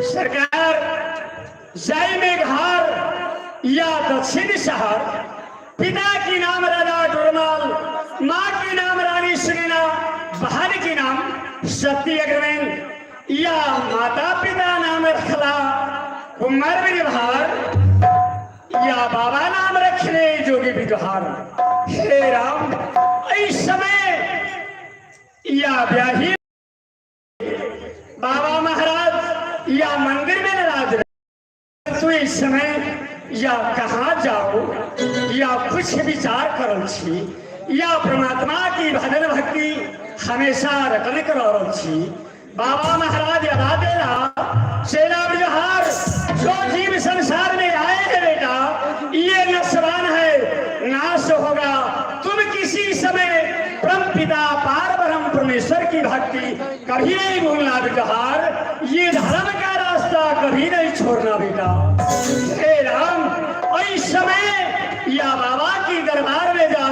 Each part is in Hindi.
सरकार जय मेघार या दक्षिण शहर, पिता की नाम राजा टोरमाल, माँ की नाम रानी सुनीना, बहन की नाम सती अग्रवेन या माता पिता नाम रखला कुमार विहार या बाबा नाम रखने जोगी विहार। हे राम, इस समय या ब्याही बाबा महाराज या मंदिर में नाराज रहे, तो इस समय या कहाँ जाओ या कुछ विचार करो छी या परमात्मा की भजन भक्ति हमेशा रटन करो छी। बाबा महाराज अदा देना सेना विहार, जो जीव संसार में आए हैं बेटा, ये नस्वान है, नाश होगा। तुम किसी समय परम पिता पार ब्रह्म परमेश्वर की भक्ति कभी नहीं भूलना बेटा। ये धर्म का रास्ता कभी नहीं छोड़ना बेटा। हे राम, इस समय या बाबा की दरबार में जाओ।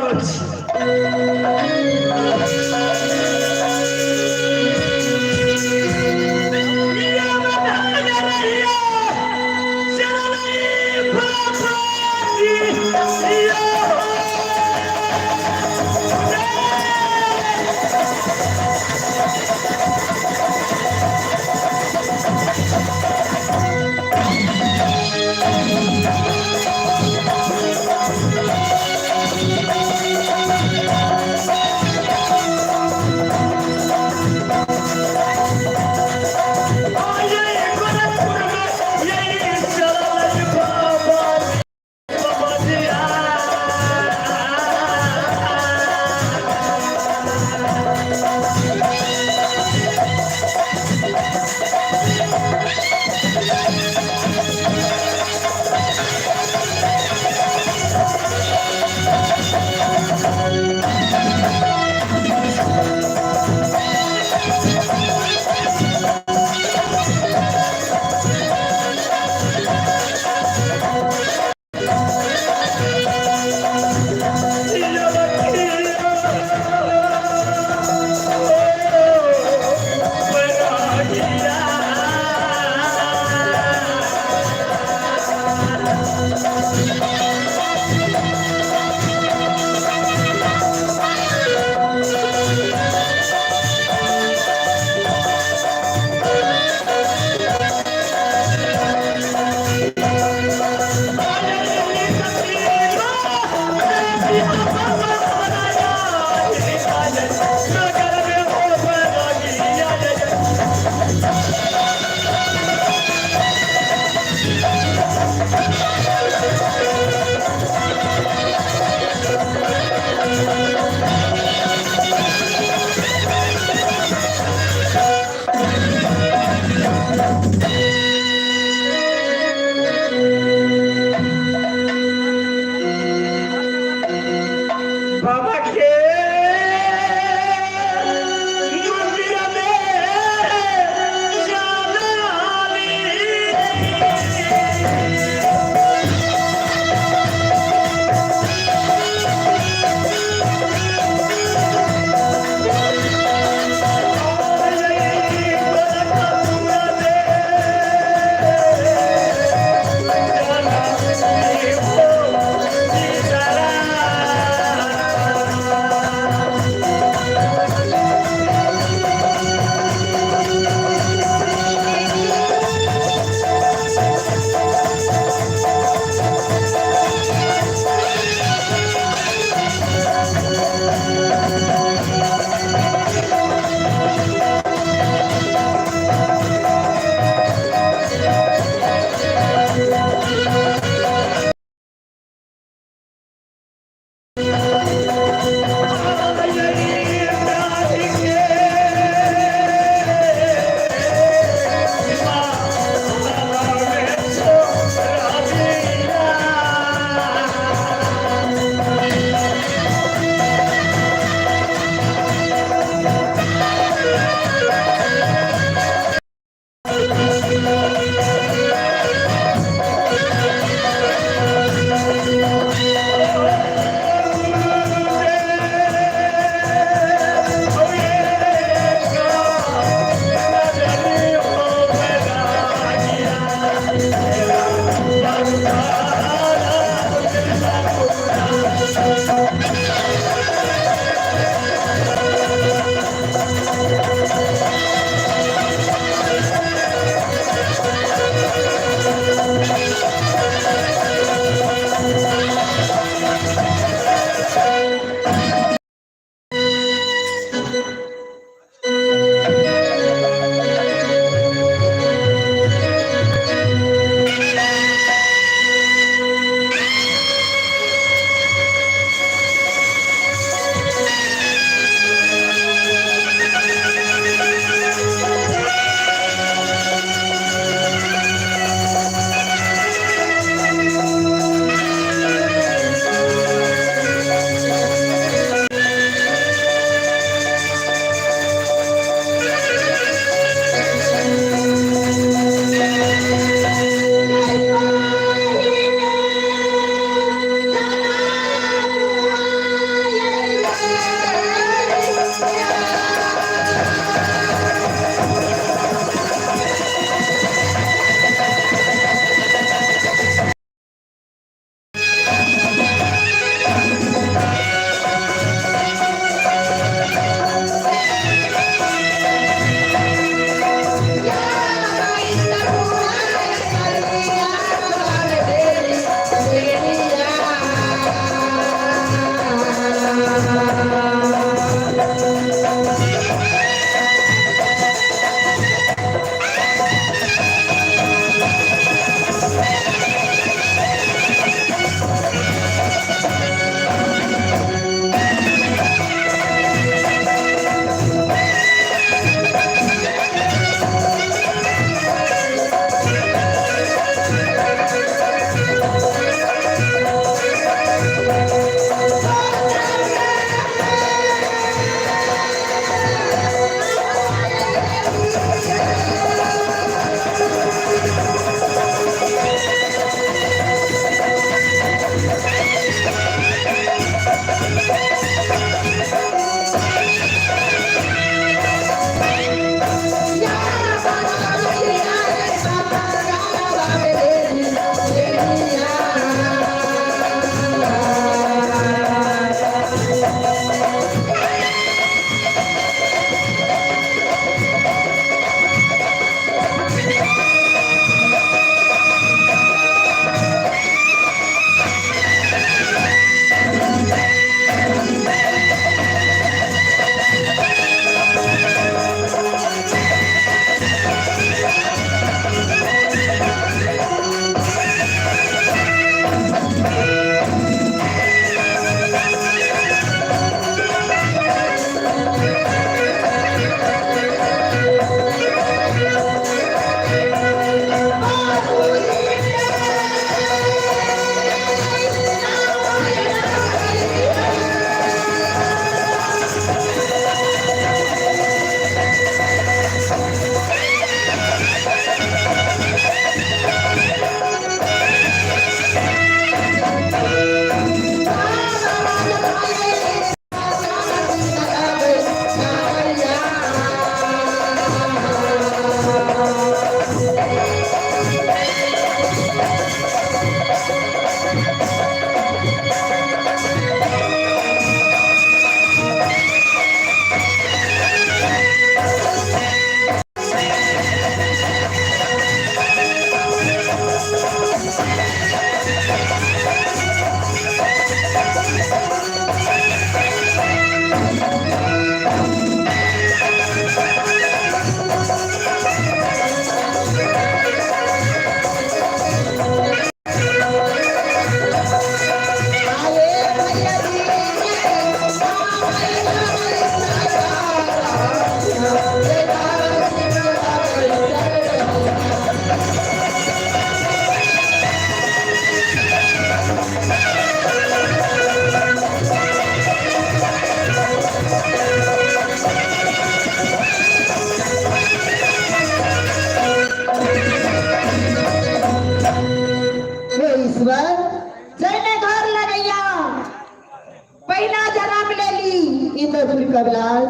जयपुर कबलास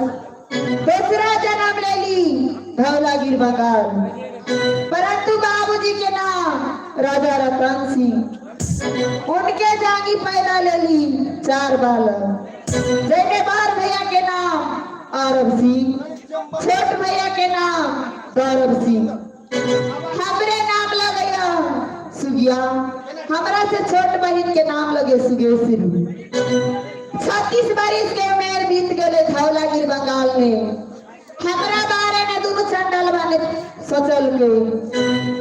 दूसरा जन्म ले ली धौलागिर बंगाल, परंतु बाबूजी के नाम राजा रतन सिंह। उनके जागी पैदा ले ली 4 बालक, जैने बार भैया के नाम आरब सिंह, छोट भैया के नाम गौरव सिंह, हमरे नाम लगैया सुगिया, हमरा से छोट बहन के नाम लगे सुगेश्वरी। 36 बरिस के उम्र बीत गए धौलागिर बंगाल में, हमरा बारे में दोनों चंडल बने सोचल के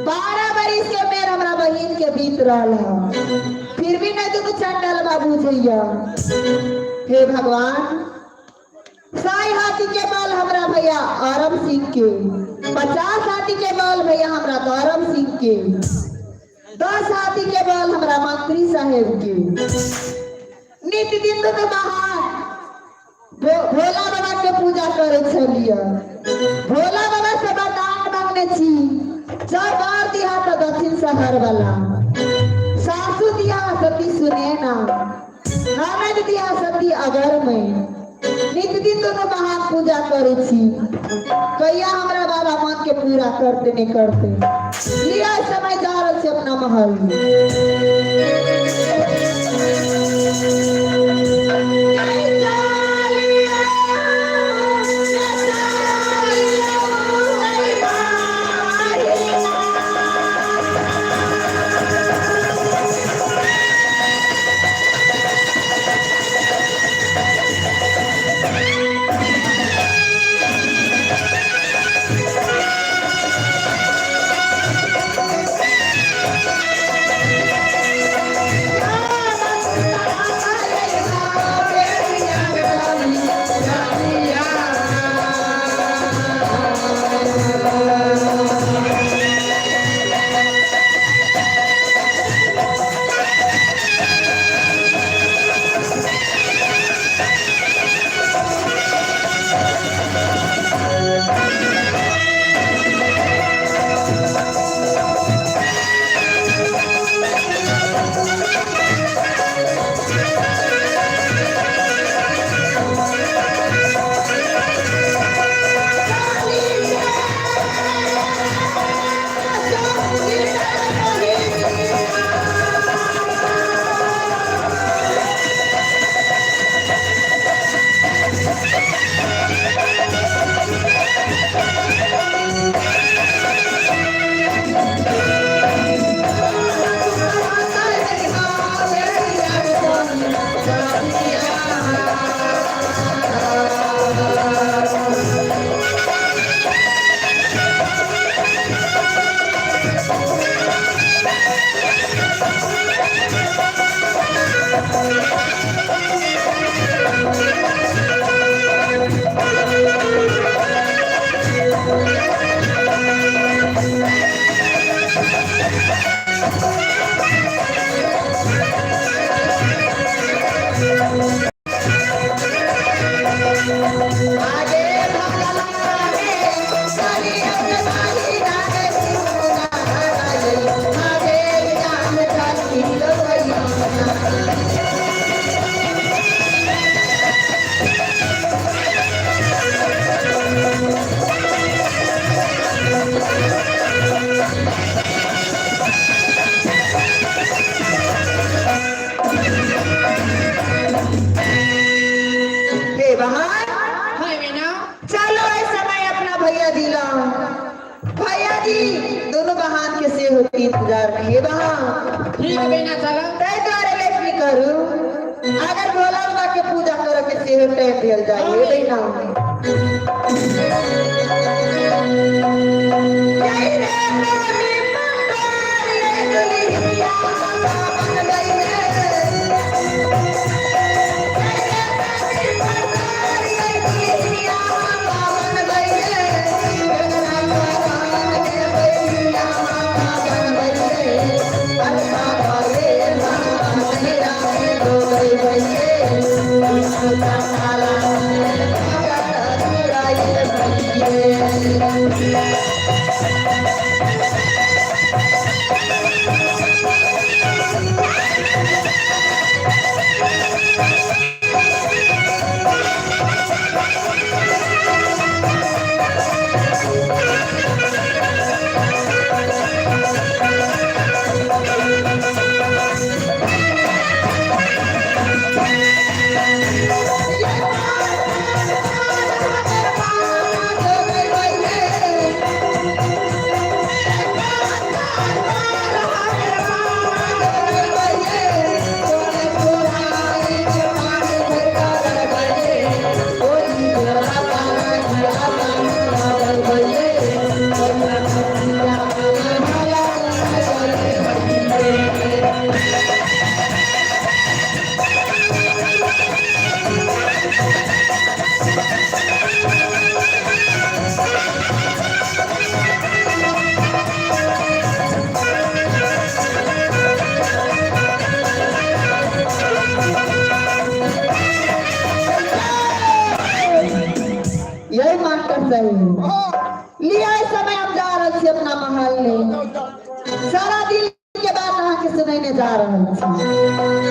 12 बरिस के उम्र हमरा बहन के बीत रहा, फिर भी नहीं दोनों चंडल बाबू भैया। हे भगवान, साई हाथी के बाल हमरा भैया आरब सिंह के, 50 हाथी के बाल भैया हमरा गौरव सिंह के, 10 हाथी के बाल हमरा मंत्री साहेब के। नित्य दिन तो महान भोला बाबा के पूजा करे छलिया, भोला बाबा से वरदान मांगने छी, जब बार दिया तो दक्षिण शहर वाला, सासू दिया सती सुनेना, ननद दिया सती अगर में। नित्य दिन दोनों महान पूजा करे छी, कहिया हमरा बाबा मन के पूरा करते नहीं करते। लिया समय जा रहे से अपना महल इंतजार में बहा ठीक बेना चला तय द्वारे लक्ष्मी करू अगर भोला बाबा के पूजा करे के से टाइम दियल जाए बेना जय रे मोनी मंगल ये दुनिया मन गई डॉक्टर साहब लिया इस समय हम जा रहे थे अपना महल में सारा दिन के बाद अहाँ के सुनने ने जा रहे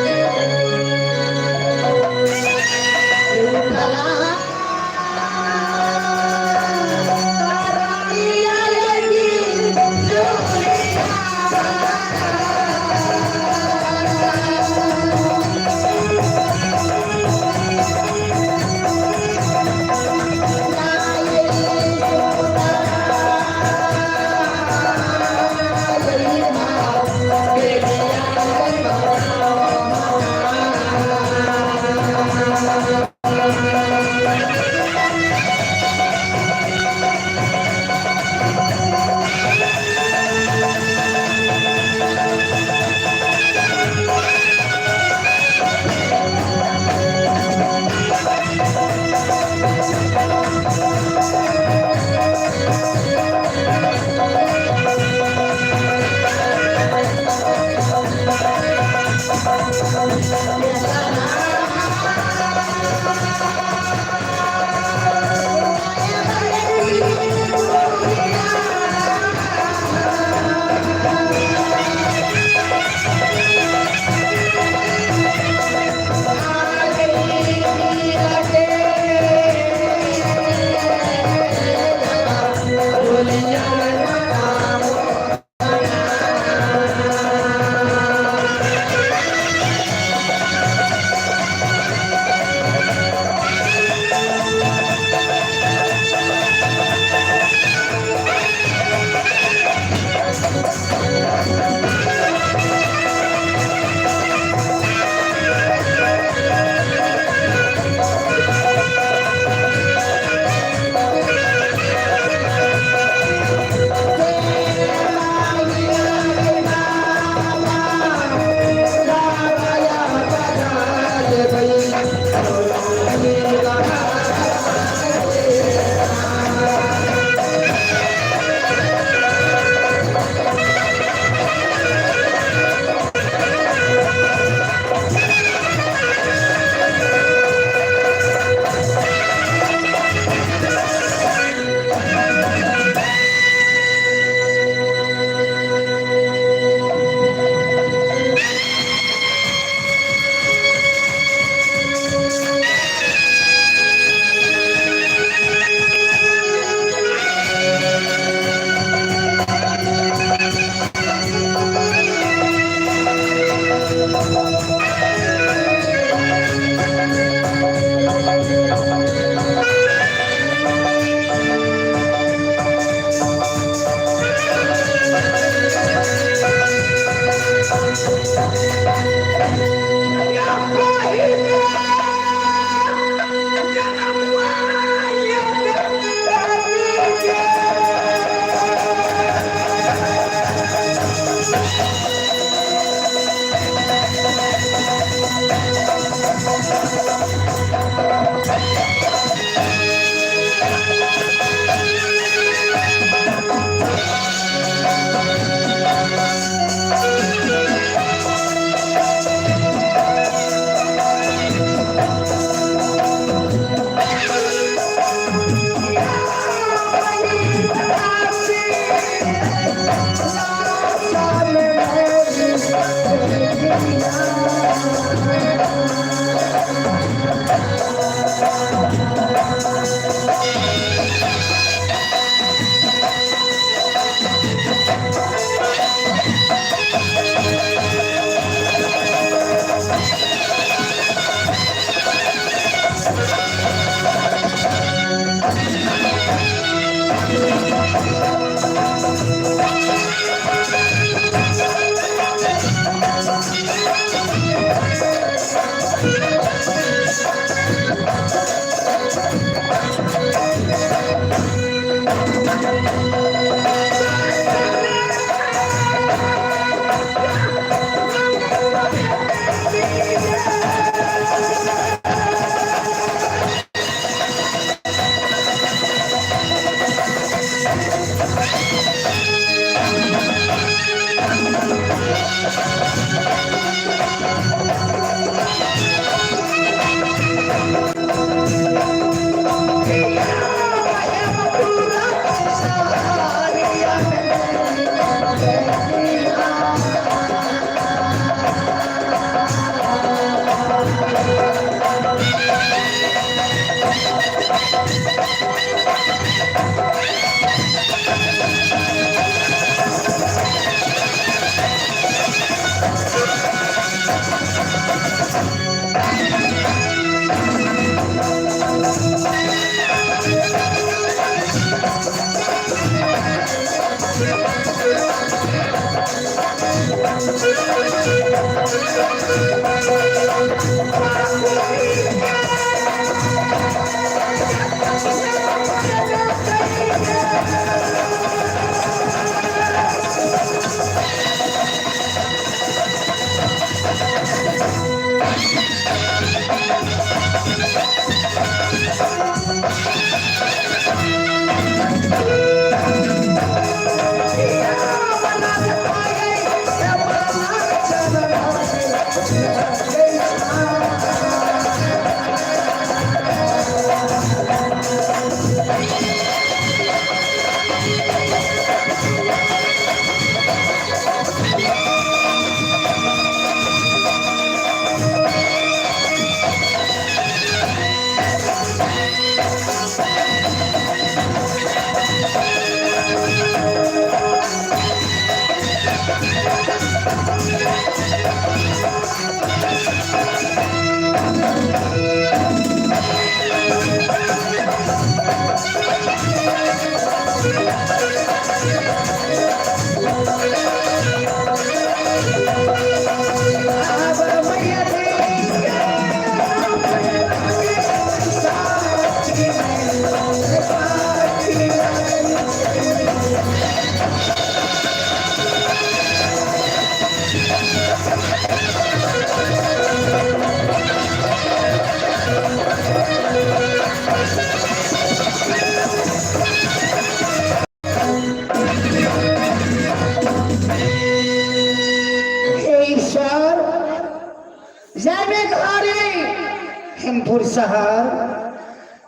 हेमपुर शहर,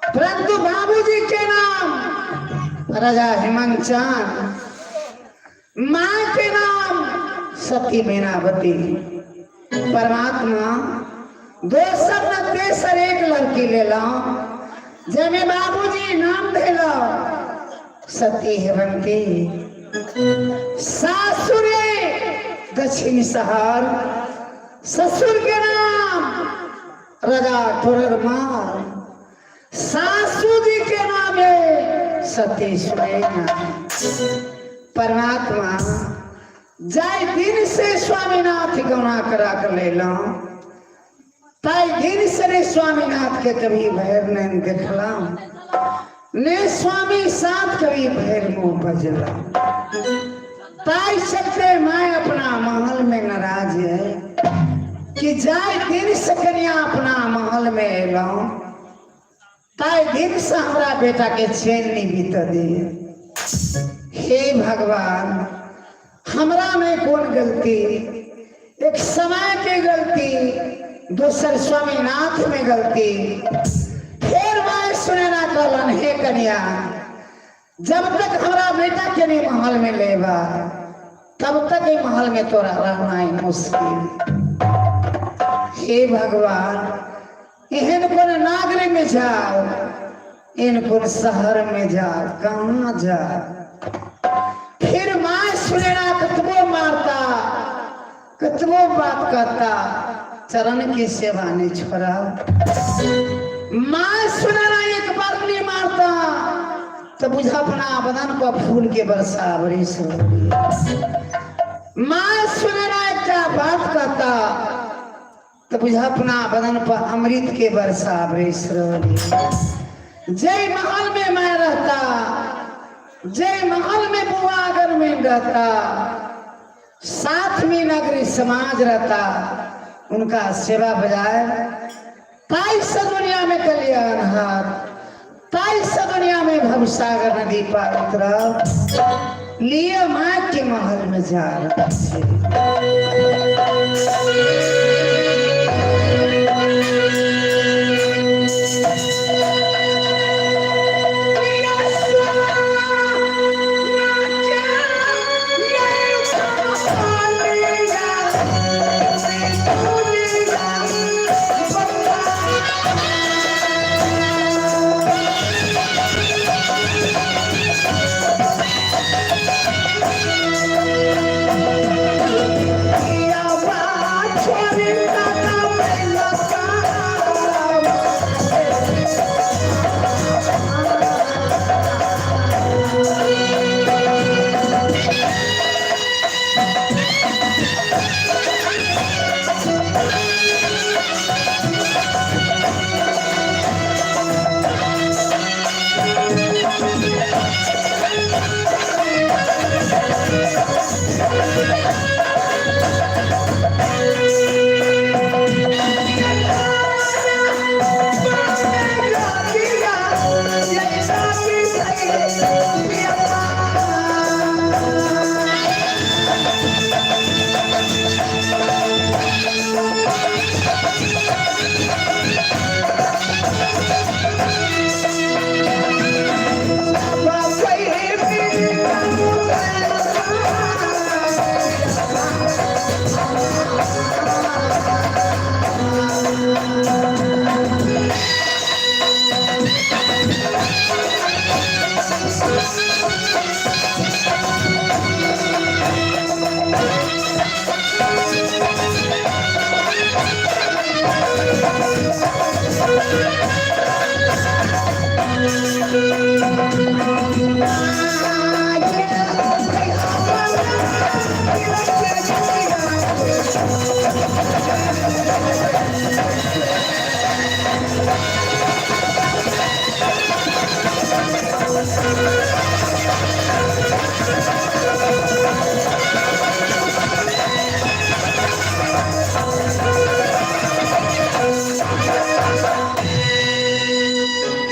परंतु बाबूजी के नाम राजा हेमंतचंद, माँ के नाम सती मीनावती। परमात्मा दो शब्द तेसर एक लड़की ले लो, जब बाबूजी नाम दे लो सती हेमंती। सासुरे दक्षिण शहर, ससुर के नाम राजा ठोरमार, सासू जी के नाम है सती सुनैना। परमात्मा जाय दिन से स्वामीनाथ गौना करा कर ले लो, ताई दिन से रे स्वामीनाथ के कभी भैर नहीं देखला, ने स्वामी साथ कभी भैर मुंह बजला। ताई चलते मैं अपना महल में नाराज है कि जाय दिन से कन्या अपना महल में एलो, ताई दिन से हमारा बेटा के चैन नहीं बीत दिए। हे भगवान, हमरा में कौन गलती, एक समय की गलती, दूसर स्वामीनाथ में गलती। फिर मैं सुने ना कहलन, हे कन्या जब तक हमारा बेटा के नहीं महल में लेवा, तब तक ये महल में तोरा रहना ही मुश्किल। हे भगवान, इनको नागरी में जाओ, इनको शहर में जाओ, कहाँ जाओ। फिर माँ सुनेना कतबो मारता, कतबो बात करता, चरण की सेवा नहीं छोड़ा। माँ सुनेना एक बार नहीं मारता तो बुझा अपना बदन को फूल के बरसा बरिस। माँ सुनेना एक बात करता तो बुझा अपना बदन पर अमृत के बरसा बरिस। जय महल में मैं रहता, जय महल में बुआ अगर में रहता, साथ में नगरी समाज रहता, उनका सेवा बजाय ताई से दुनिया में कल्याण हाथ, ताई से दुनिया में भवसागर नदी पार उतरा लिए माँ के महल में जा रहा।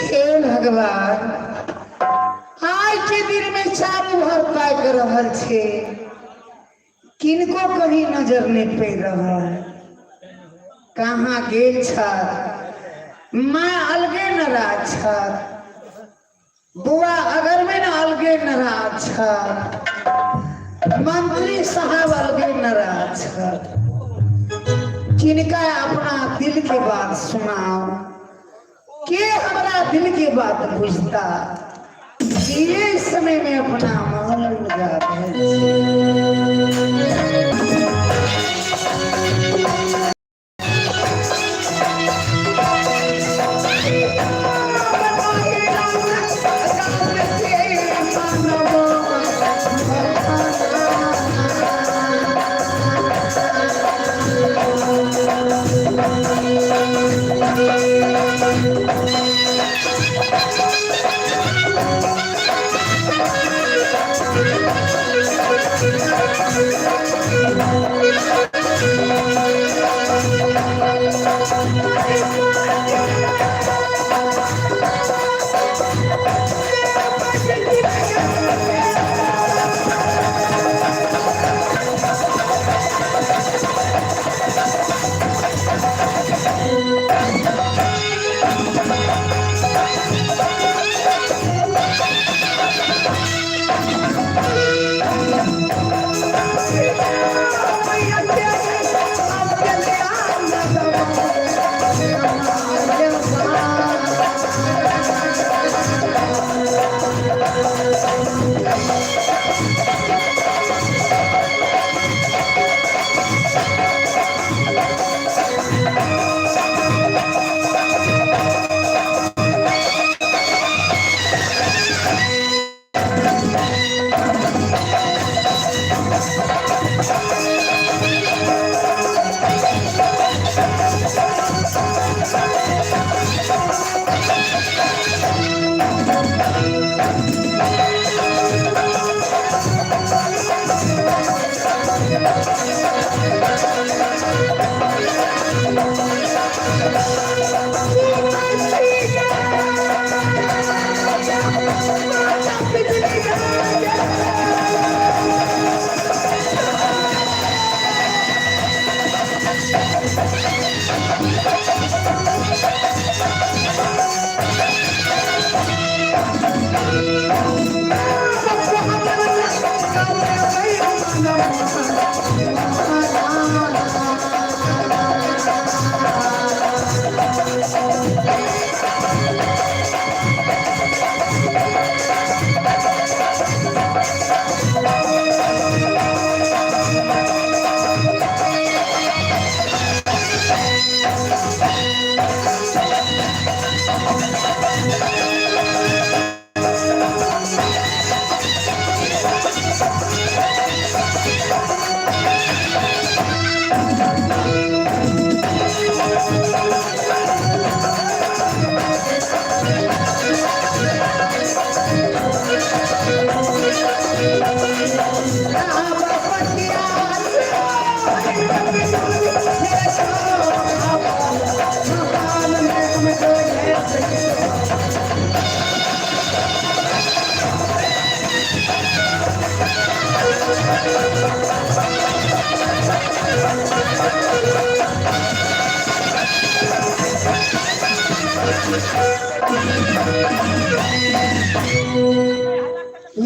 हे भगवान, आज के दिन में चारू भर पाक रहल छे, किनको कहीं नजर नहीं पड़ रहा है। कहाँ गेल छत माँ अलगे नाराज छत, बुआ अगर में न अलगे नाराज छत, मंत्री साहब अलगे नाराज छत। किनका अपना दिल के बात सुनाओ, के हमारा दिल की बात बुझता। ये समय में अपना महल में जाता है।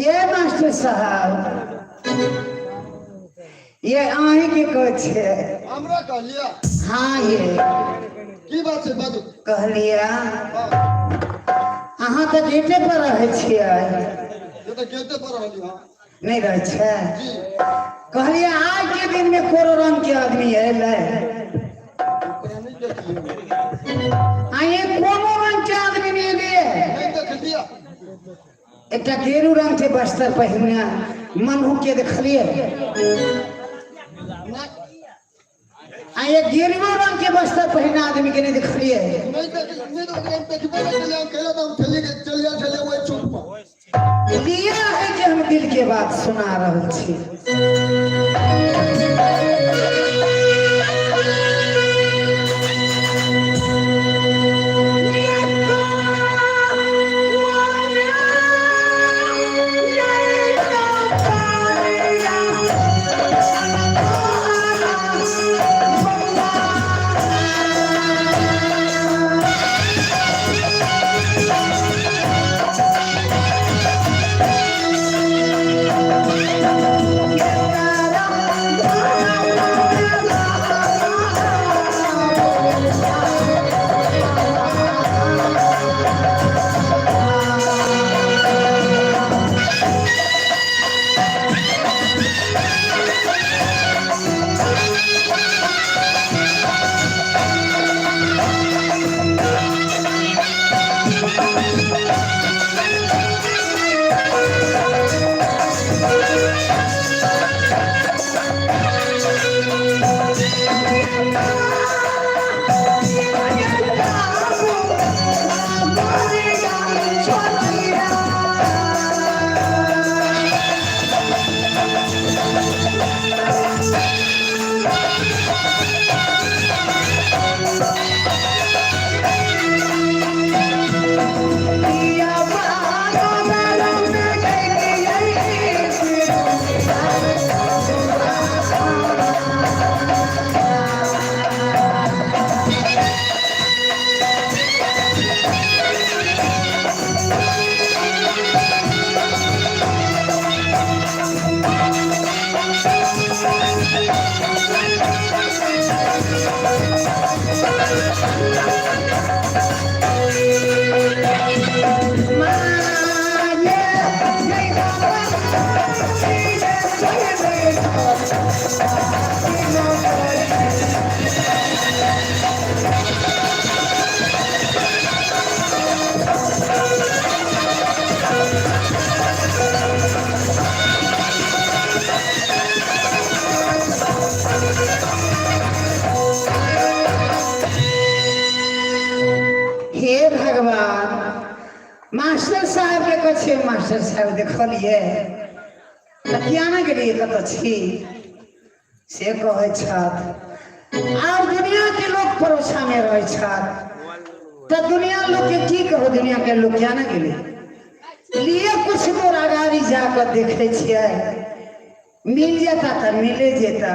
ये मास्टर साहब ये आही के कछ है हमरा कहलिया हाँ ये की बात छै बाजू कहलिया अहाँ तो गेटे पर रहे छियै ये तो गेटे पर रहली हां नहीं रहे छै जी कहलिया आज के दिन में कोनो रंग के आदमी अयलै प्राणी देखिए आइए कोनो रंग के आदमी नहीं अयलै नहीं देख लिया एकटा गेरू रंग के बस्तर पहिने मनहू के देखलिए आइए गेरुआ रंग के बस्तर पहिने आदमी के नहीं देखलिए नहीं देखबे नहीं चलिया कहला तो हम चलिया वो चुप पर लिया है कि हम दिल के बात सुना रहल छी हे भगवान मास्टर साहब के कछे मास्टर साहब देखलिए कियाना के लिए कत छी से कहे छत आर दुनिया के लोग परोसा में रहे छत तो दुनिया लोग के की कहो दुनिया के लोग कियाना के लिए कुछ मोर आगारी जाकर देखे छिए मिल जाता तो मिले जेता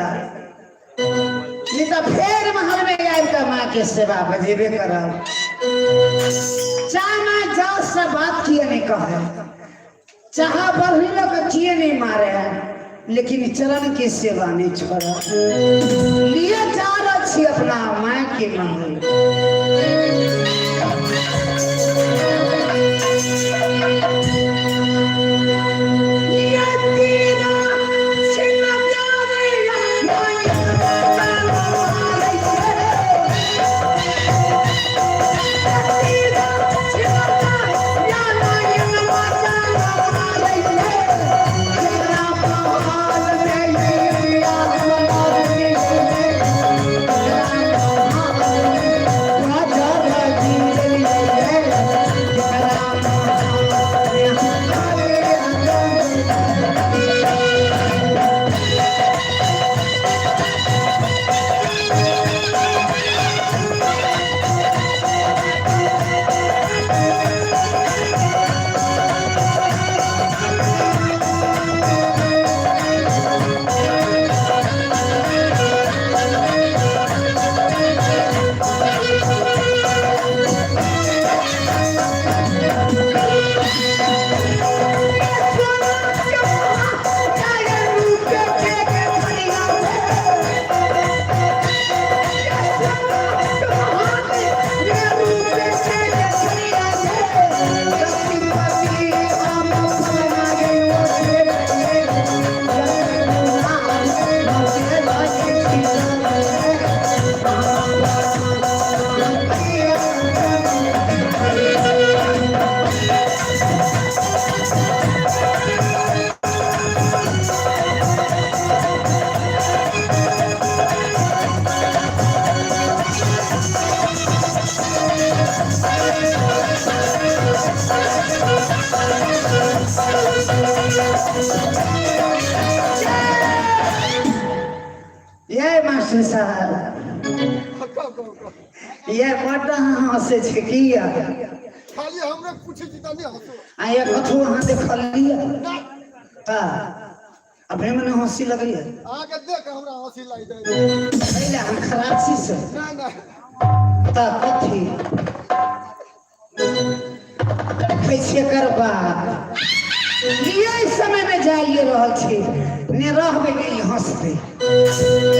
नहीं तो फिर महल में आबि के माँ के सेवा बजेबे करब चाहे मैं जाओ से बात किए नहीं कहे चाहे बढ़ी लोग किए नहीं मारे लेकिन चरण की सेवा नहीं छोड़ा लिए जा रहा छी अपना माँ के महल राजा ये मास्टर साहब ये बड़ा हंसे छे किया खाली हमरा पूछे जीता नहीं हंसो आ ये कथु हां देखल लिया हां अबे मने हंसी लगी है आके देख हमरा हंसी लाई दे पहले हम खराबसी से ना ना ता कथी कैसे करबा ये समय में जाइए रहल छी ने रहबे नहीं हंसते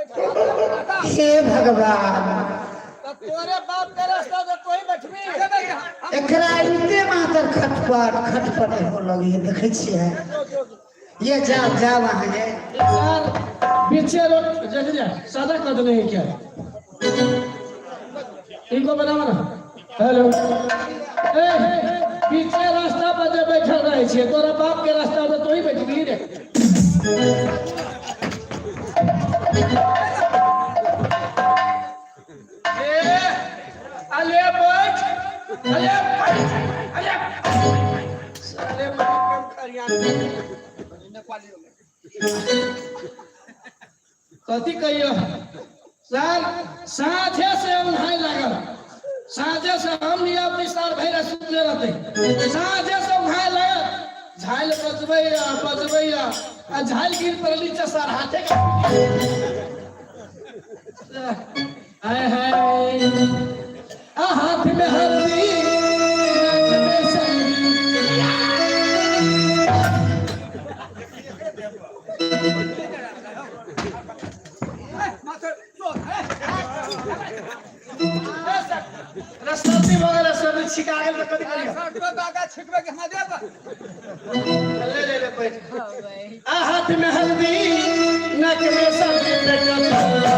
हे भगवान तोरे बाप के रास्ता तो कोई बैठबी एकरा इते मातर खटपट खटपट हो लगी देखे छिए ये जाओ जाओ वहां है यार पीछे रोड जैसे जा सादा कर दो नहीं क्या इनको बनावा ना हेलो ए पीछे रास्ता पर जे बैठल रहे छे तोरा बाप के रास्ता पे तो ही बैठबी रे अले बैठ साले कम करिया कथी कहियो सर साझे से उन्हाई लागल साझे से हम लिया विस्तार भैर सुतले रहते साझे से उन्हाई लागल झाइल बजबैया आ झाइल गिर पड़ली चसार हाथे का हाय हाय आ हाथ में हल्दी हाथ में संगी रास्ता भी वगैरह सब छिका गेल त कथि करियो तो दागा छिकबे के हम देब ले पैसा आ हाथ में हल्दी नाक में संगी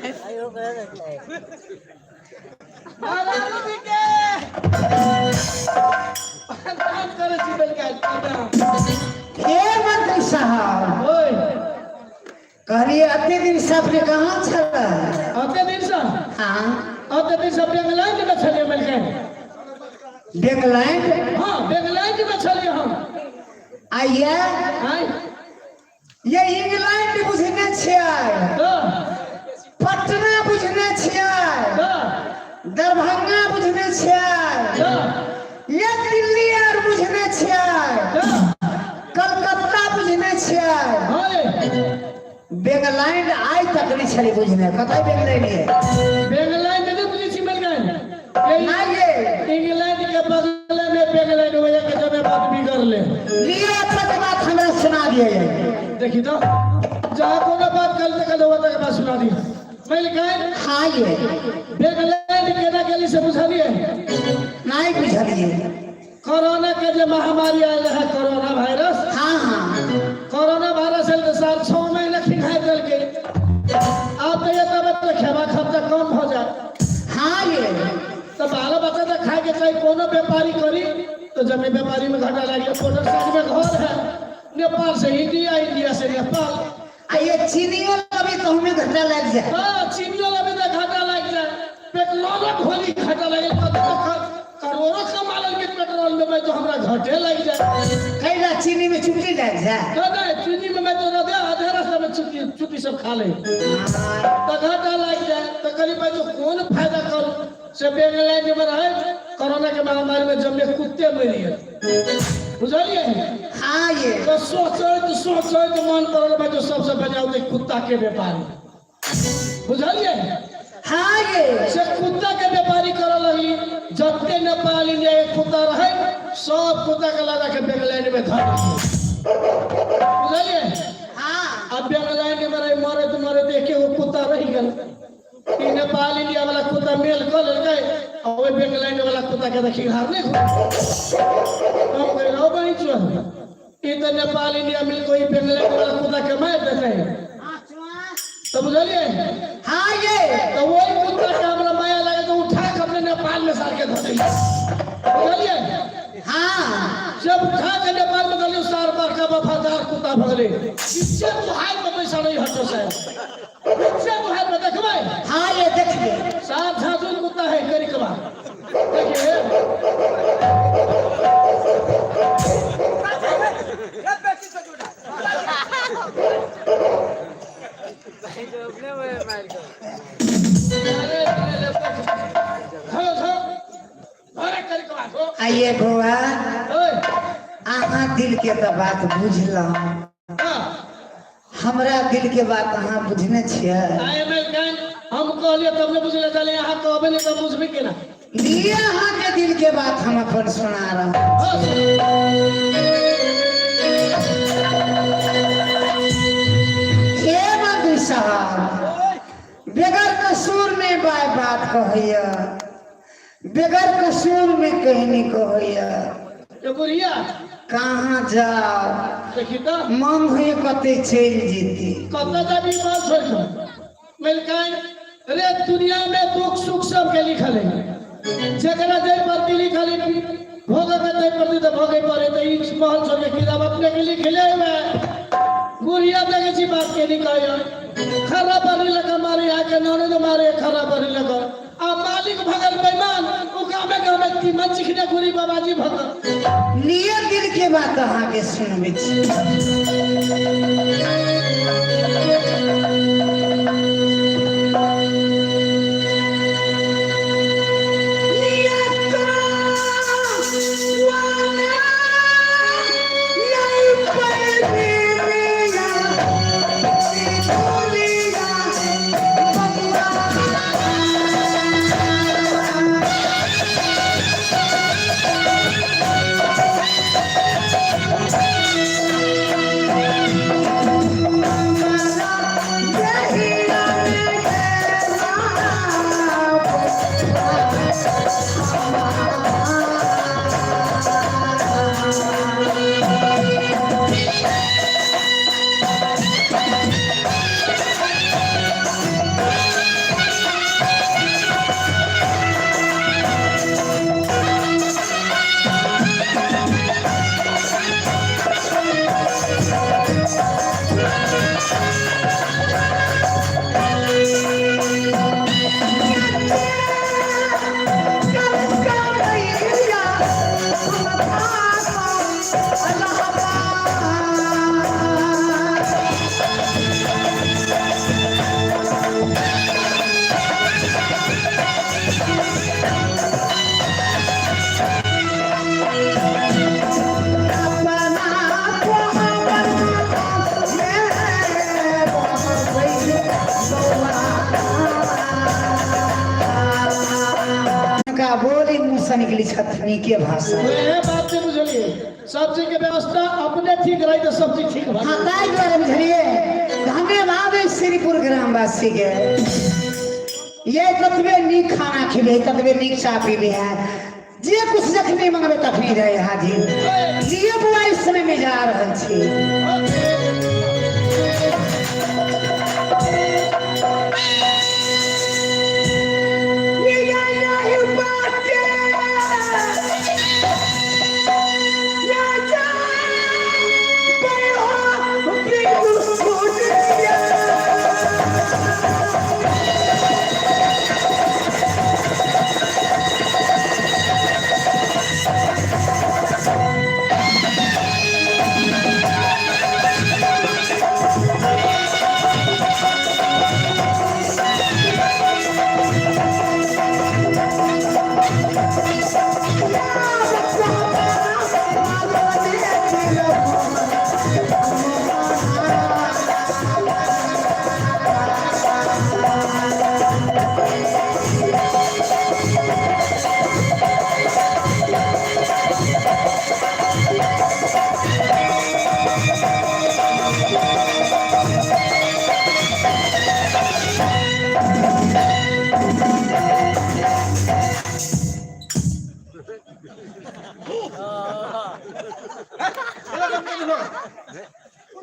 महाराज जी के प्रणाम करे छी बेलकाई प्रणाम। हे मंत्री साहब ओए कहलिए अते दिन से अपने कहाँ छला? अते दिन से हाँ अते दिन से बेंगलैंड में छलिए बेलकाई। बेंगलैंड हाँ बेंगलैंड में छलिए हम। आइए आय ये इंग्लैंड बुझने छियै, तो पटना बुझने छियै, तो दरभंगा बुझने छियै, तो ये दिल्ली आर बुझने छियै, तो कलकत्ता बुझने छियै, हाय बेंगलैंड आइ तक नहीं छली बुझने। कतय बेंगलैंड ये? बेंगलैंड नहीं बुझी छी बेलकाई। नहीं ये इंग्लैंड के बगल में बेंगलैंड हो के जब बात बिगड़ ले। लिए तक बात हमरा सुना दिए। देखी तो जहाँ कोनो बात कल तक वो तक बात सुना दी बेलकाई। हाँ ये बेंगलैंड केना गेली से बुझलिए? नहीं बुझलिए। कोरोना के जो महामारी आयल है कोरोना वायरस। हाँ हाँ कोरोना वायरस है तो 6 महीने खिंगाई दल के आप तो ये तब खेबा खर्चा कम हो जाए। हाँ ये तो बाल बच्चा तो खाए के चाहिए कोनो व्यापारी करी तो जब व्यापारी में घाटा लग गया। पोटर साइड में घर है नेपाल से इंडिया, इंडिया से नेपाल। आ ये चीनियों अभी तो हमें घाटा लग जाए। हाँ चीनियों में तो घाटा लग जाए। पेट्रोल खोली घाटा लगे करोड़ों कमा लेंगे पेट्रोल में तो हमारा घाटे लग जाए। कैला चीनी में चुटकी लग जाए। तो नहीं चीनी में मैं तो आधे रास्ते में चुटकी सब खा ले तो घाटा लग जाए। तो करीब मैं तो कौन फायदा करूं से बेंगलैंड में रहे कोरोना के महामारी में जब में कुत्ते मरिए बुझलिए। हाँ ये तो सोचे तो मन पड़ल भाई जो सबसे बजाओ दे कुत्ता के व्यापारी बुझलिए। हाँ ये से कुत्ता के व्यापारी करल रही जत्ते नेपाल इंडिया के कुत्ता रहे सब कुत्ता के लगा के बेंगलैंड में धर बुझलिए। हाँ अब बेंगलैंड में रहे मरे देख के वो कुत्ता रह गल। ई नेपाल इंडिया वाला कुत्ता मेल कर ले और वो बेंगलैंड वाला कुत्ता के देखी हार नहीं हम कह रहा भाई जो ई तो नेपाल इंडिया मिल कोई बेंगलैंड वाला कुत्ता के मार देते हैं तो बुझलिए। हाँ ये तो वही कुत्ता के हमरा माया लगे तो उठा के अपने नेपाल में साल के धर दिया बुझलिए। हाँ जब उठा के नेपाल में गली सार बार का वफादार कुत्ता भगले इससे बुहाई में पैसा नहीं हटो साहब इससे बुहाई में देखबे। हाँ ये देखिए सात झांझुन कुत्ता है करी कबा देखिए आइए बउआ अहाँ दिल के तो बात बुझलहुँ, हमरा दिल के बात अहाँ बुझने छियै। हम कहलिए तब ने बुझले चले यहाँ तो अबे नहीं तो बुझबे केना लिए अहाँ के दिल के बात हम अपन सुना रहा हूँ। हे मंत्री साहब बेगर कसूर में बात कहैया, बेगर कसूर में कहनी कहैया। ये बुढ़िया कहाँ जाओ देखी तो मन हुए कते चल जेती। कत जबी बात छोड़ मिलकाई रे दुनिया में दुख सुख सब के लिखल है जकरा जय पर लिखल है भोगे में जय पर तो भोगे पड़े तो इस महल छोड़ के किताब अपने के लिख ले बुढ़िया देखे छी बात के निकाया खरा बरी लगा मारे आके नौने मारे खरा बरी लगा आ मालिक भगल बेईमान उ गामे गामे तीमन चिखने गुरी बाबाजी भगल लिए दिल के बात अहाँ के सुनबे छी। भाषा निकली छतनी के भाषा। वह बात से बुझलिए सब चीज के व्यवस्था अपने ठीक रही तो सब चीज ठीक हाँ भा ताई द्वारा बुझलिए धन्यवाद है श्रीपुर ग्रामवासी के। ये ततबे नीक खाना खिले ततबे नीक चाय पीले है जे कुछ जखनी मंगबे तखनी रहे हाजिर। लिए बुआ इस समय में जा रहल छी।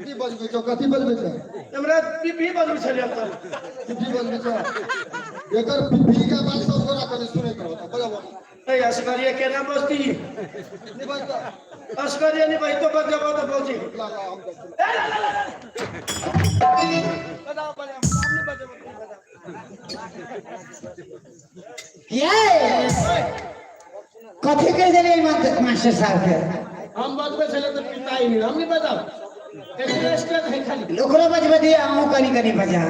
कथी बजबै छौ कथी बजबै छौ हमरा पीपी बजबै छलियै त कथी बजबै छौ एकर पीपी के बात सब तोरा कने सुनैत रहो त बजाबो ए असकरिया के नाम बस्ती नहीं बजता असकरिया नहीं भाई तो बज जाबो तो पहुंची ला ला हम कर बताओ बजाओ सामने बजाओ ये कथी के देले मास्टर साहब के हम बजबै छलियै तो पिताई नहीं हम नहीं बजाओ एक स्टेज है खाली ओकरो बजबे दिए हमहू कनी कनी बजा।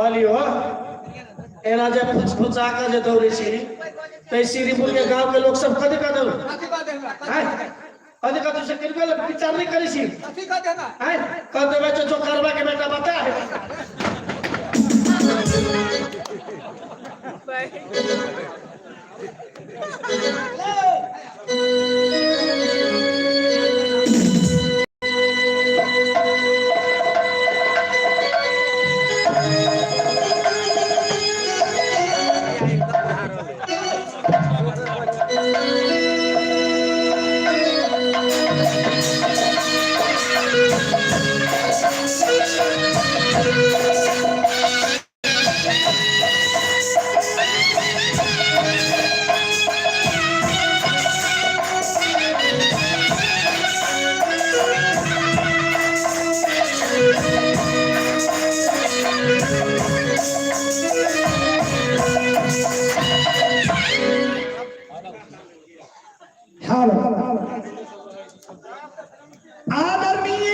अलियो एना जे फुचा के जे दौड़े छी तै श्रीपुर के गांव के लोग सब कथि का दौड़ अधिक से करबे ले विचार नहीं करी छी कथि का देना है कर देबे जो करबा के बेटा बता हाल आदरणीय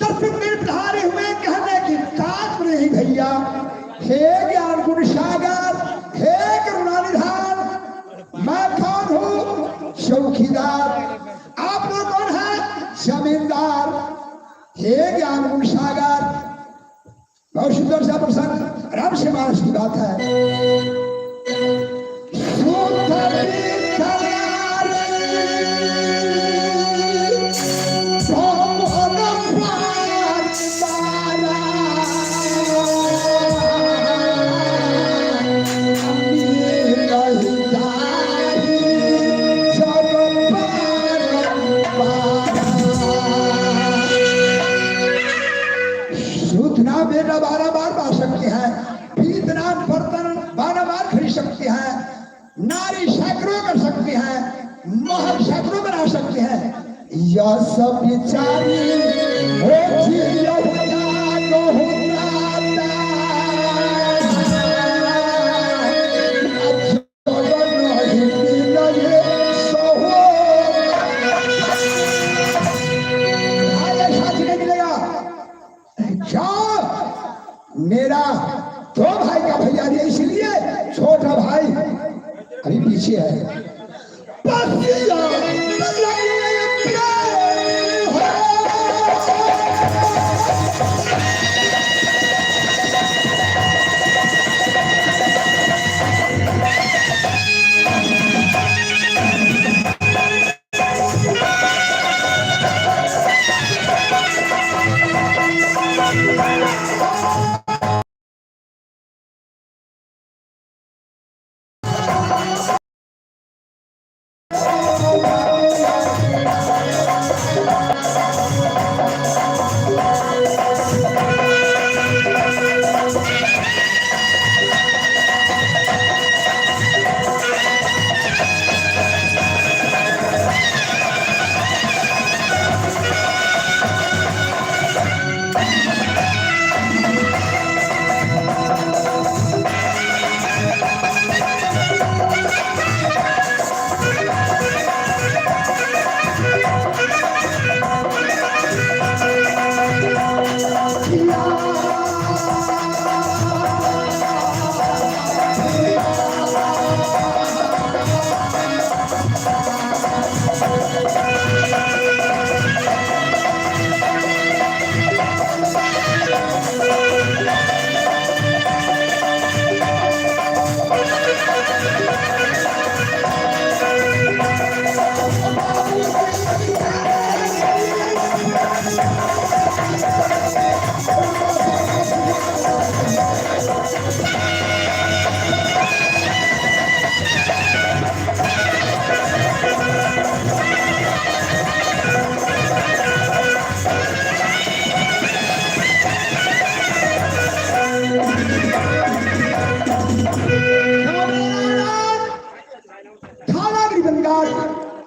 दर्शक में धारे हुए कहने की बात नहीं भैया। हे ज्ञान गुण सागर, हे करुणा निधान, मैं कौन हूँ? चौकीदार। आप लोग कौन है? जमींदार। हे ज्ञान गुण सागर, बहुत सुंदर सा प्रसंग राम से मानस की बात है। सूतना बेटा 12 बार पा सकते हैं, पीतना बर्तन 12 बार खरीद सकते हैं, नारी सैकड़ों कर सकते हैं, महल सैकड़ों बना सकते हैं। यह सब बेचारी हो जिया को होता मेरा 2 भाई का भैया है, इसलिए छोटा भाई अभी पीछे है।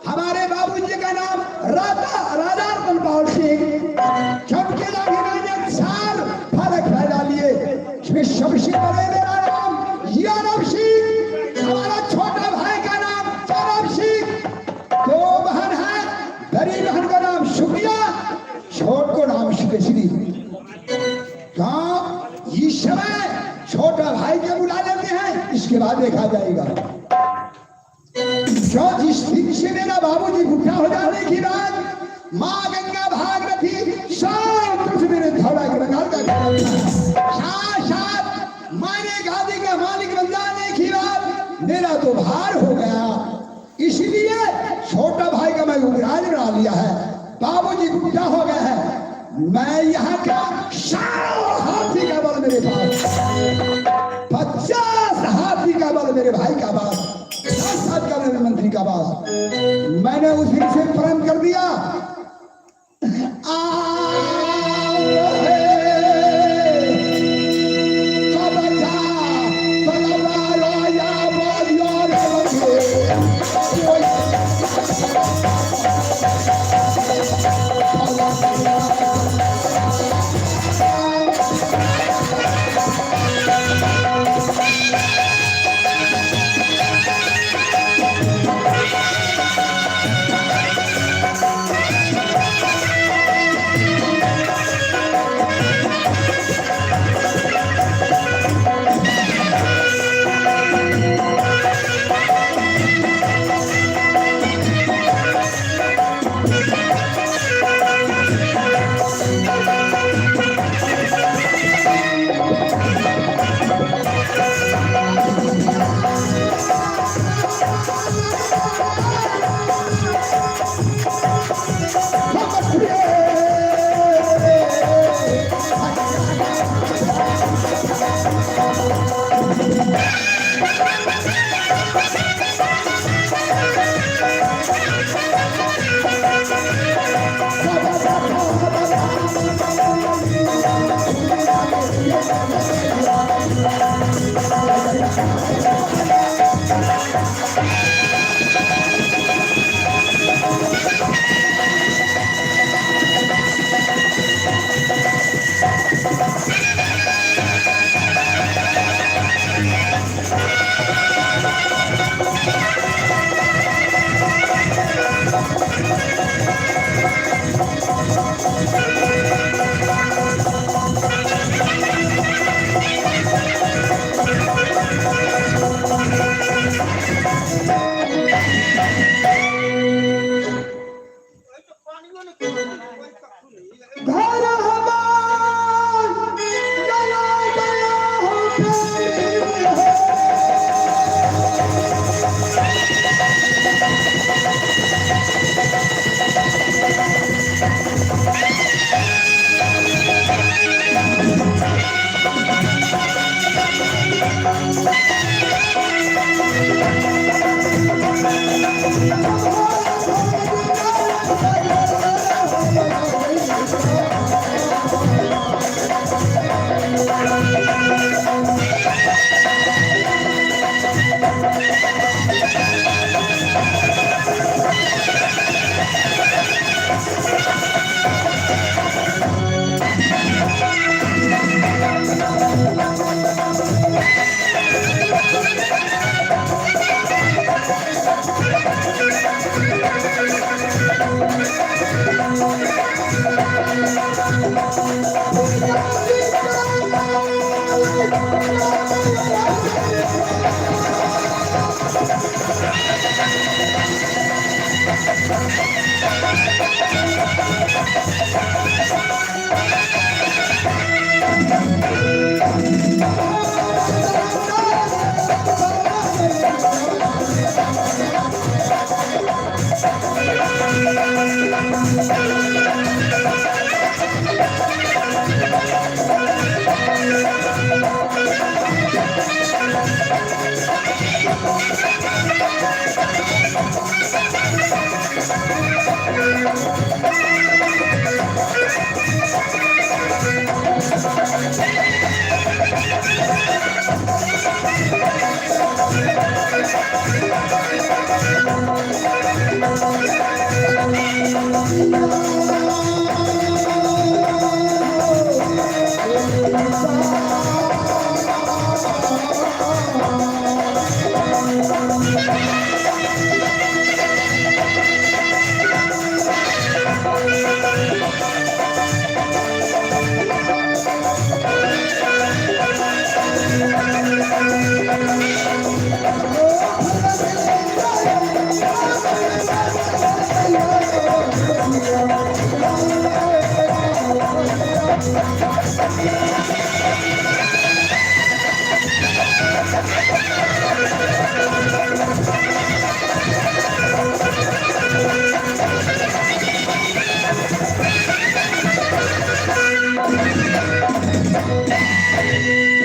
हमारे बाबूजी का नाम राजा रतनपाल सिंह। चमके लागे साल फर्क फैला लिए। इसमें सबसे बड़े मेरा नाम यादव सिंह, हमारा छोटा भाई का नाम यादव सिंह। 2 बहन है, बड़ी बहन का नाम शुक्रिया, छोट को नाम शुक्री। इस समय छोटा भाई के बुला लेते हैं, इसके बाद देखा जाएगा। जो जिस दिन से मेरा बाबूजी बूढ़ा हो जाने की बात माँ गंगा भागीरथी सब मेरे धौला के बंगाल का साथ माने गादी का मालिक बन जाने की बात मेरा तो भार हो गया। इसलिए छोटा भाई का मैं युवराज बना लिया है। बाबूजी बूढ़ा हो गया है, मैं यहाँ का 100 हाथी का बल मेरे पास, 50 हाथी का बल मेरे भाई का पास, 10 का मेरे मंत्री का पास। मैंने उस दिन से प्रण कर दिया।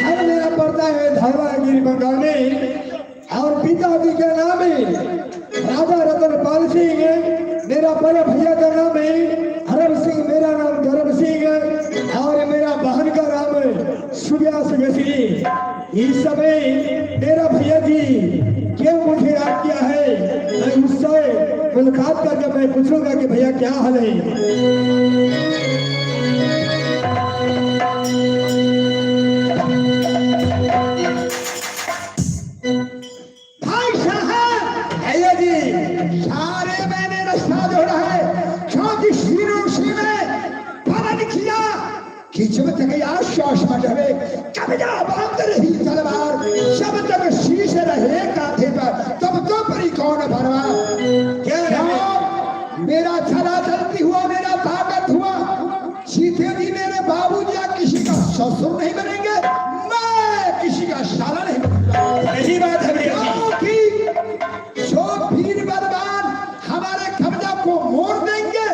हर मेरा पड़ता है धौलागिरी बंगाली और पिताजी का नाम है राजा रतन पाल सिंह। मेरा बड़े भैया का नाम है हरम सिंह, मेरा नाम धर्म सिंह और मेरा बहन का नाम है सुव्यास मिश्री। इस समय मेरा भैया जी क्यों मुझे याद किया है, मैं उससे मुलाकात करके मैं पूछूंगा कि भैया क्या हाल है। भाई साहब, भैया जी सारे मैंने रास्ता जोड़ा है क्योंकि शीरों से में पवन किया कि जब तक यार शौश मचवे कब्जा बांध रही तलवार, जब तक शीश रहे कांधे पर तब तो परी कौन भरवा। क्या मेरा छला चलती हुआ मेरा ताकत हुआ सीधे भी मेरे बाबूजी या किसी का ससुर नहीं बनेंगे, मैं किसी का साला नहीं बनूंगा। यही बात है क्योंकि जो वीर बलवान हमारे कब्जा को मोड़ देंगे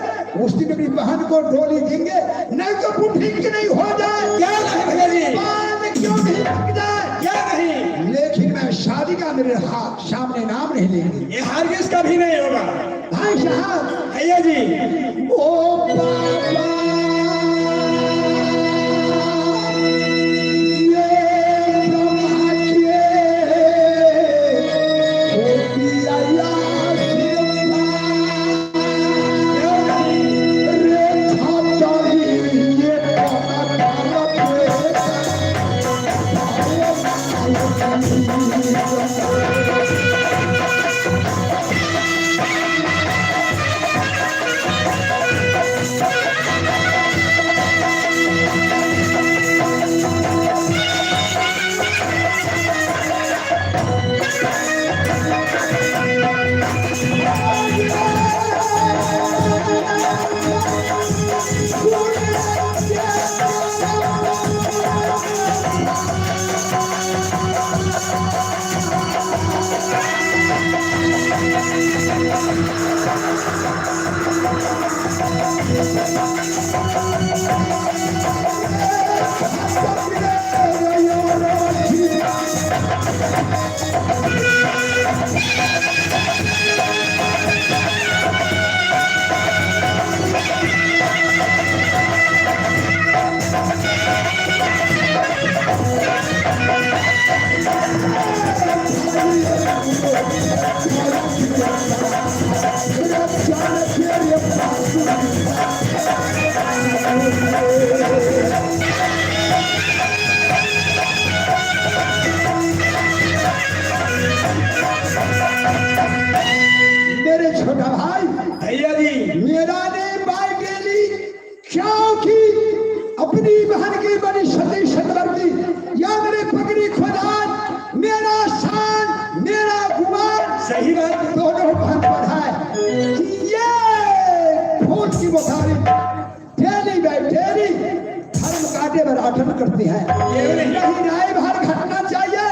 उस दिन अपनी बहन को डोली देंगे, नहीं तो बुढ़ी की नहीं हो जाए। क्या नहीं भैया जी, क्यों नहीं लग जाए, क्या नहीं, लेकिन मैं शादी का मेरे हाथ सामने नाम नहीं लेंगे, ये हरगिज़ कभी नहीं होगा। भाई साहब, भैया जी, ओ बाबा मेरे छोटा भाई, भैया जी, मेरा ने बाइक ले ली क्योंकि अपनी बहन की बड़ी सती सतवर्ती या मेरे मेरा गुमान सही बात दोनों बहन पढ़ाए कि ये खून की बुखारी डेली बाय डेली धर्म काटे पर आठन करते हैं। यही राय बाहर घटना चाहिए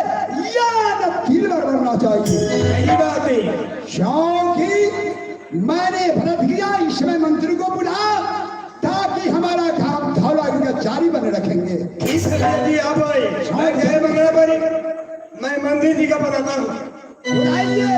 या न किल बनना चाहिए। सही बात है, क्योंकि मैंने व्रत किया इसमें मंत्री को बुला ताकि हमारा काम धौलागिरी का जारी बने रखेंगे। ठीक है जी, आप आए मैं मंदिर जी का बताता हूँ। बुलाइए।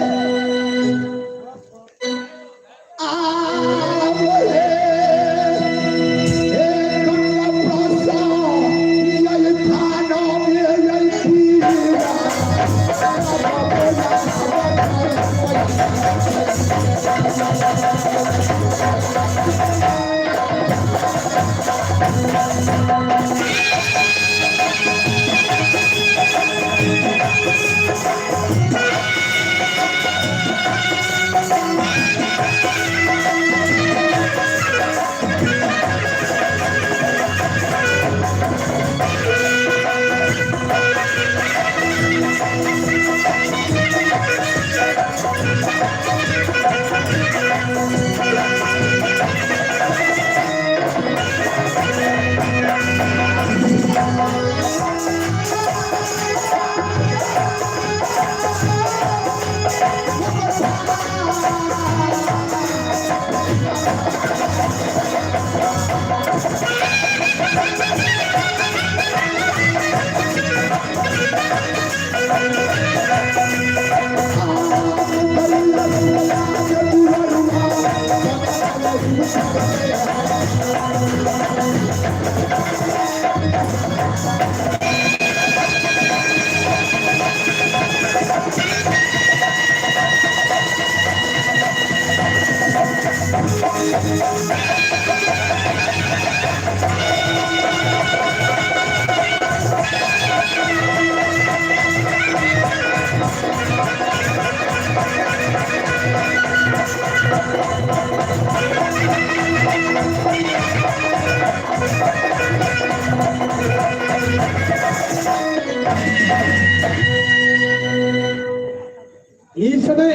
इस समय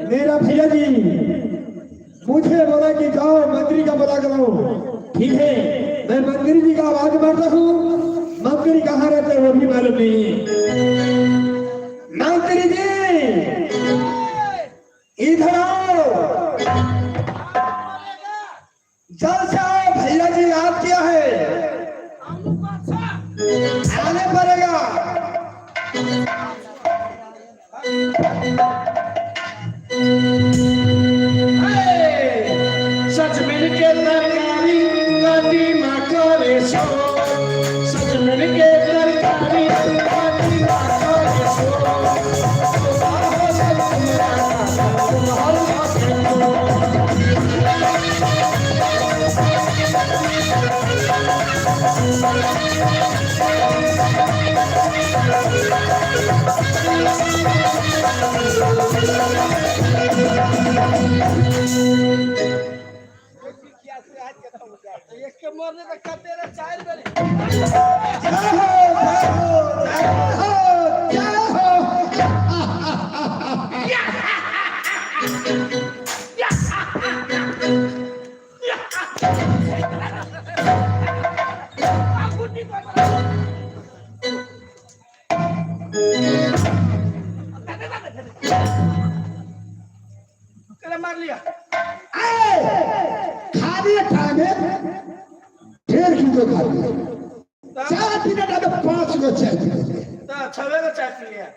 मेरा भैया जी मुझे बोला कि जाओ मंत्री का पता करो। ठीक है, मैं मंत्री जी का आवाज मारता हूँ। मंत्री कहाँ रहते हैं वो भी मालूम नहीं। मंत्री जी इधर आओ, जल्द से आओ। भैया जी याद किया है, आने पड़ेगा। सजमन के तरकारी कदीमा करे सो, सजमन के तरकारी कदीमा करे सो, आहो सजमना तुम्हारा एक मरने तक तेरा चार बने। मार लिया खाली टाइम है 1.5 किलो खा लिया। 4 मिनट में 5 को चाय पी लिए। छवे को चाय पी लिया।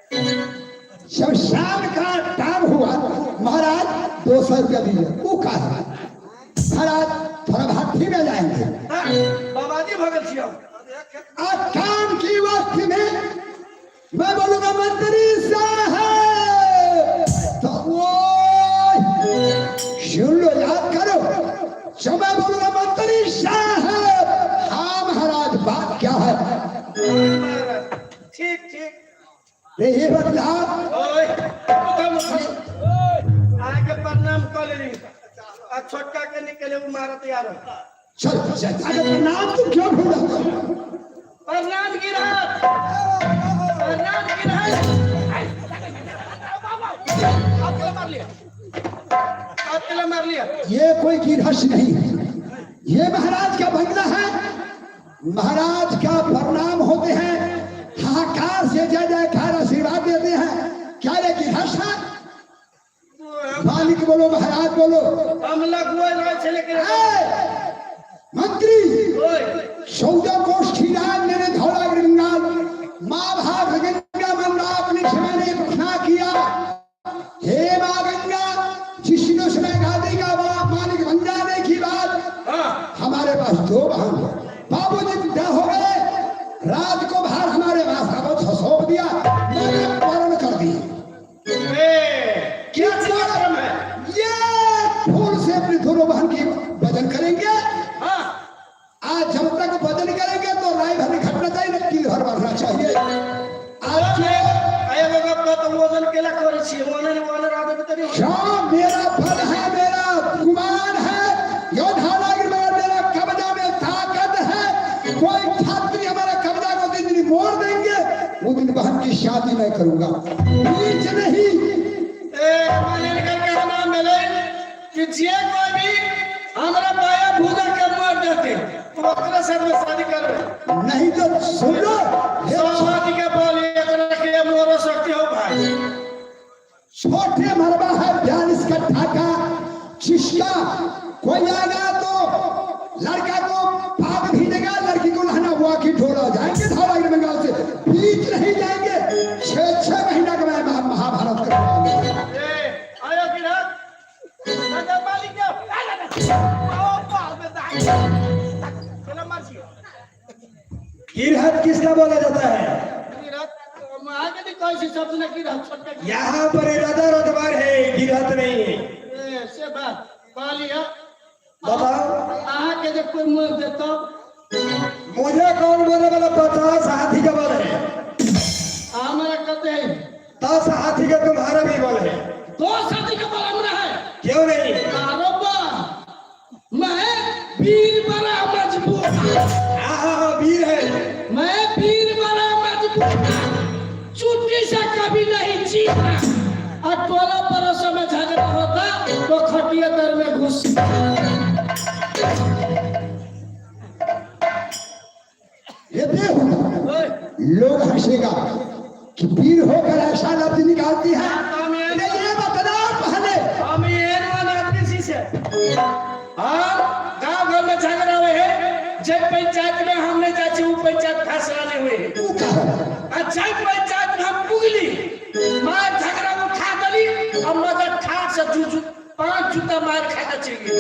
जब शाम का टाइम हुआ महाराज 200 रुपया दिए। वो कहा महाराज थोड़ा भाती में जाएंगे। बाबाजी भगत जी आज काम की वक्त में मैं बोलूंगा मंत्री साहब, तो वो सुन लो, याद करो। जब मैं बोलूंगा मंत्री साहब, हाँ महाराज बात क्या है? ठीक ठीक ये बदला आगे प्रणाम कर ली। छोटका के निकले वो मारा तैयार हो। चल प्रणाम तुम क्यों भूल प्रणाम गिरा, प्रणाम गिरा। मार लिया। ये कोई गिरहस नहीं है, ये महाराज का बंगला है। महाराज का प्रणाम होते हैं, हाहाकार से जय जयकार आशीर्वाद देते हैं। क्या ये गिरहस है? मालिक बोलो, महाराज बोलो। हम लगुए ना चले के मंत्री ओए 14 कोष खीराज मेरे धौला गंगाल माँ भाग गंगा मंदाप निक्षमा ने घोषणा किया, हे माँ गंगा, जिसने उसमें गादी का मालिक बन जाने की बात, हमारे पास 2 वाहन है। बाबूजी विदा हो गए, राज को भार हमारे पास सौंप दिया, मैंने वर्ण कर दिया। क्या कार्यक्रम है? ये फूल से अपनी दोनों बहन की वजन करेंगे। हाँ आज जब तक वजन करेंगे तो राय भर घटना चाहिए, न किल भर बढ़ना चाहिए। आज वजन केला करे छी मोने ने वाले रात के तरी शाम मेरा फल है, मेरा गुमान है, योद्धा लागिर मेरा कब्जा में ताकत है। कोई छात्री हमारा कब्जा को जिस दिन मोड़ देंगे, वो दिन बहन की शादी मैं करूंगा, बीच नहीं। माने निकल के हम मिले कि जे कोई भी हमरा पाया भूजा के मार देते तो ओकरे साथ में शादी करो, नहीं तो सुन लो, शादी के बोली एकरा के मोरो सकते हो भाई। छोटे मरबा है 42 कट्ठा का, जिसका कोई आएगा तो लड़का को भाग भी देगा, लड़की को लहना हुआ की ढोला जाएंगे धौला बंगाल से, बीच नहीं जाएंगे। 6 महीना का मैं महाभारत करवाऊंगा। आयो की रात नगर मालिक क्या आओ पाल में दाई चला मारसी गिरहत किसका बोला जाता है? की रात आगे भी कोई सी शब्द न की रात छोटा यहाँ पर राजा रतबार है, गिरहत नहीं। से बात बालिया बताओ, आहा के जब कोई मुंह देता मुझे कौन बोलने वाला? 50 हाथी का बल है, हमारा कहते हैं 10 हाथी का तुम्हारा भी बल है। 2 साथी का बल हमरा है। क्यों नहीं? आरोबा मैं वीर बड़ा मजबूत, हाँ वीर है। मैं वीर बड़ा मजबूत, चुट्टी से कभी नहीं जीतना। और टोला पड़ोसों में झगड़ा होता तो खटिया दर में घुस। ये देखो लोग हंसेगा कि वीर होकर ऐसा लफ्ज निकालती है। ये बता पहले हम ये आदमी सी से हम गांव घर में झगड़ा हुए है, जब पंचायत में हमने जाची वो पंचायत फैसला ले हुए अच्छा पंचायत में हम पुगली मां झगड़ा उठा दली और मगर ठाक से जूजू 5 जूता मार खा चाहिए।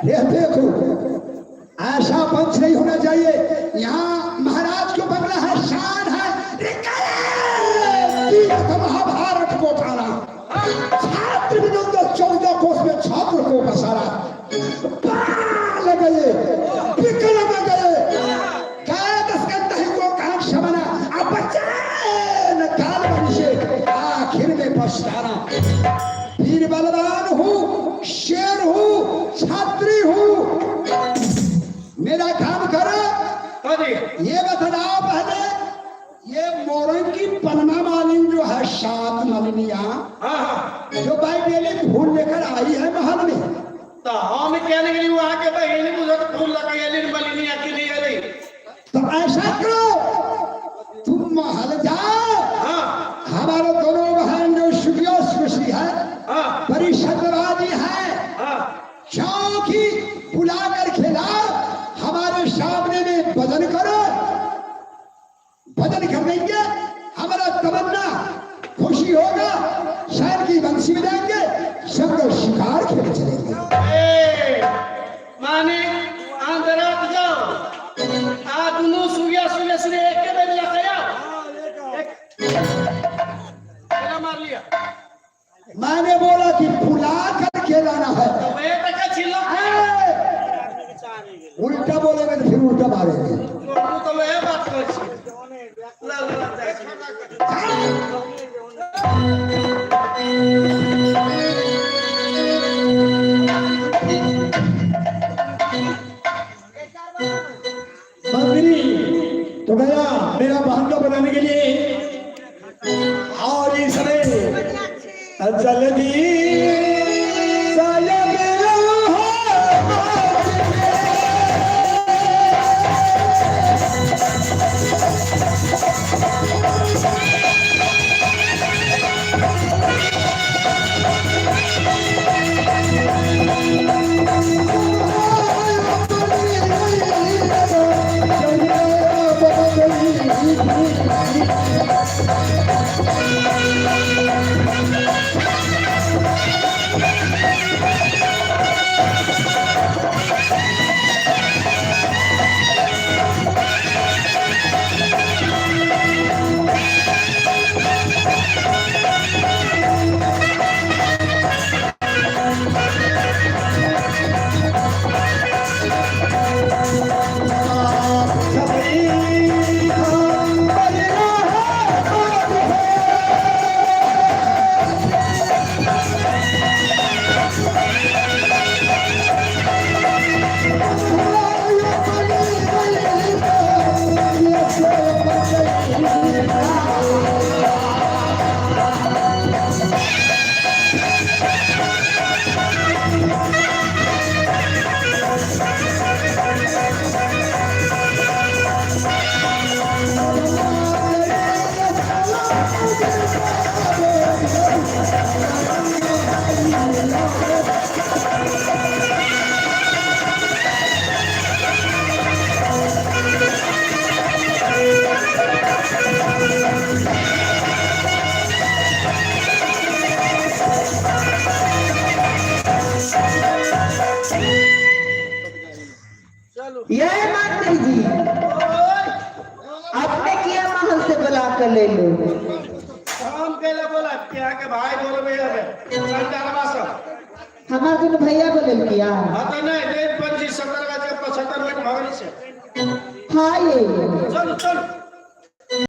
ये देखो ऐसा पंच नहीं होना चाहिए। यहाँ महाराज को बंगला है, शान है, महाभारत को उठाना, छात्र विनोद 14 कोष में छात्र को बसाना, गए बिकल में गए अब बच्चे काल से आखिर में पछताना। वीर बलवान हूँ, शेर हूँ, छात्री हूँ, मेरा काम करो। ये बताओ पहले, ये मोरंग की पन्ना मालिन जो है 7 मलिनिया जो भाई डेली फूल लेकर आई है महल में, तो हम कहने के लिए वहां के बहन मुझे फूल लगा मलिनिया के लिए तो ऐसा करो तुम महल जाओ। हमारे दोनों बहन जो सुखी है, बड़ी सत्यवादी है, क्योंकि बुलाकर खिलाओ, हमारे सामने में भजन करो, भजन करेंगे, हमारा तमन्ना खुशी होगा, शहर की बंसी में जाएंगे, सब लोग शिकार खेल चलेंगे। माने आंधरात जाओ आ दोनों सुगिया से एक के बेल लगाया एक मार लिया। मैंने बोला कि बुला कर खेलाना है, उल्टा बोलेंगे तो फिर उल्टा मारेंगे। तो मैं बात कर तो गया मेरा बहन बनाने के लिए, और इस समय जल्दी यह मंत्री जी आपने किया महल से बुला कर ले लो। काम केला बोला क्या के भाई बोल में है संचालवा सब हमारे दिन भैया को ले किया। आता नहीं देख 25 17 का 75 मिनट मगरी से हाँ ये चल चल